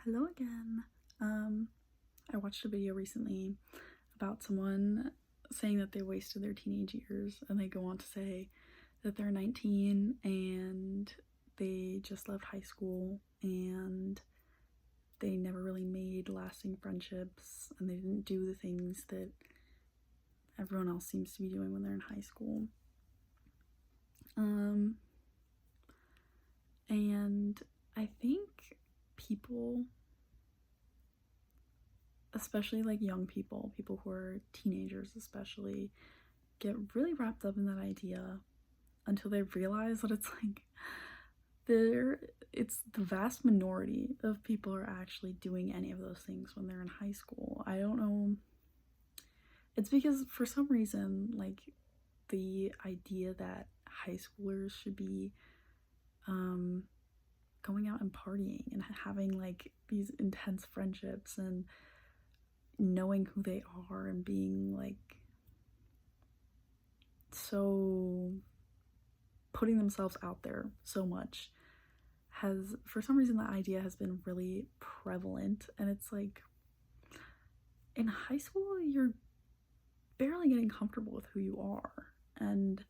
Hello again. I watched a video recently about someone saying that they wasted their teenage years, and they go on to say that they're 19 and they just left high school and they never really made lasting friendships and they didn't do the things that everyone else seems to be doing when they're in high school. And I think people, especially like young people who are teenagers especially, get really wrapped up in that idea until they realize that it's the vast minority of people are actually doing any of those things when they're in high school. I don't know. It's because for some reason, like, the idea that high schoolers should be going out and partying and having like these intense friendships and knowing who they are and being like so putting themselves out there so much has, for some reason, that idea has been really prevalent. And it's like, in high school you're barely getting comfortable with who you are, and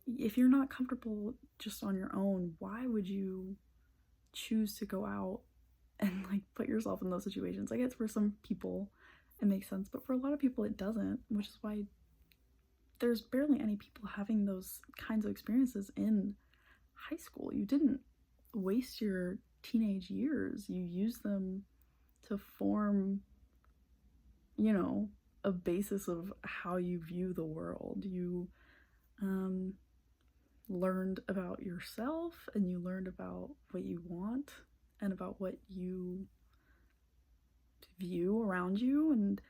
if you're not comfortable just on your own, why would you choose to go out and like put yourself in those situations? I guess for some people it makes sense, but for a lot of people it doesn't, which is why there's barely any people having those kinds of experiences in high school. You didn't waste your teenage years, you used them to form, a basis of how you view the world. You learned about yourself, and you learned about what you want and about what you view around you. And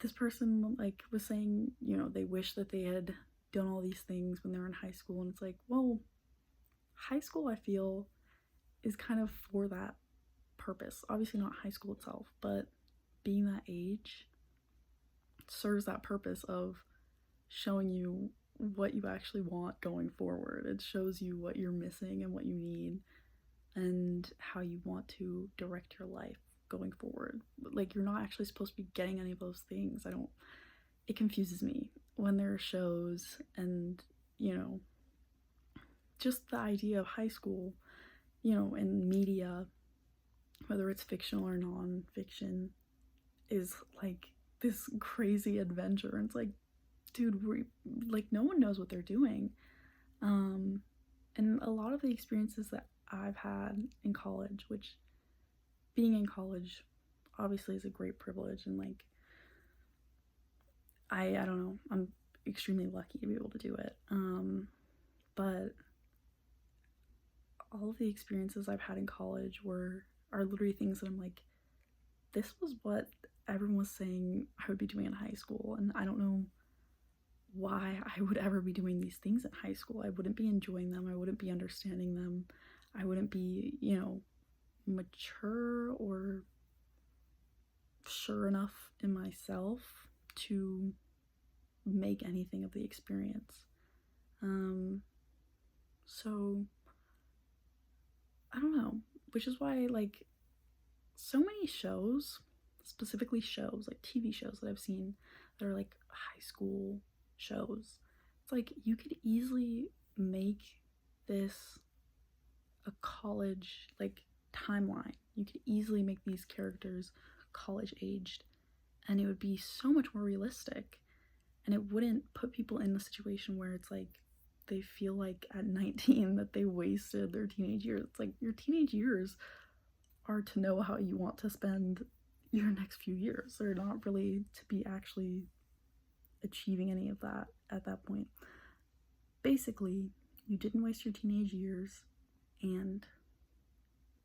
this person like was saying, they wish that they had done all these things when they were in high school. And it's like, well, high school, I feel, is kind of for that purpose. Obviously not high school itself, but being that age serves that purpose of showing you what you actually want going forward. It shows you what you're missing and what you need and how you want to direct your life going forward. Like, you're not actually supposed to be getting any of those things. It confuses me when there are shows and, just the idea of high school, in media, whether it's fictional or non-fiction, is like this crazy adventure. And it's like, dude, like, no one knows what they're doing. And a lot of the experiences that I've had in college, which being in college obviously is a great privilege, and like, I don't know, I'm extremely lucky to be able to do it. But all of the experiences I've had in college are literally things that I'm like, this was what everyone was saying I would be doing in high school, and I don't know why I would ever be doing these things in high school. I wouldn't be enjoying them. I wouldn't be understanding them. I wouldn't be, mature or sure enough in myself to make anything of the experience. So I don't know, which is why, like, so many shows, specifically shows like TV shows that I've seen that are like high school shows, it's like you could easily make this a college like timeline. You could easily make these characters college aged, and it would be so much more realistic, and it wouldn't put people in the situation where it's like they feel like at 19 that they wasted their teenage years. It's like, your teenage years are to know how you want to spend your next few years. They're not really to be actually achieving any of that at that point. Basically, you didn't waste your teenage years, and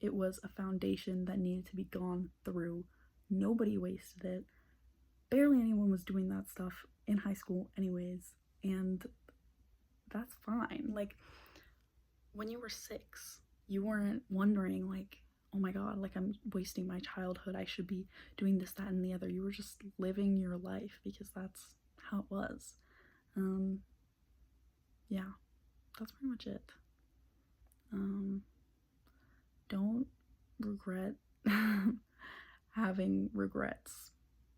it was a foundation that needed to be gone through. Nobody wasted it. Barely anyone was doing that stuff in high school anyways, and that's fine. Like, when you were 6, you weren't wondering like, oh my god, like, I'm wasting my childhood, I should be doing this, that, and the other. You were just living your life because that's how it was. Yeah, that's pretty much it. Don't regret having regrets,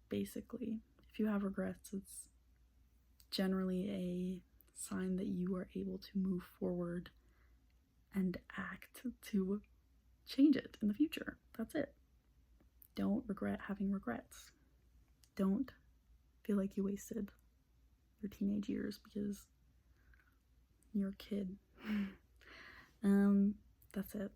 basically. If you have regrets, it's generally a sign that you are able to move forward and act to change it in the future. That's it. Don't regret having regrets. Don't feel like you wasted your teenage years because you're a kid. That's it.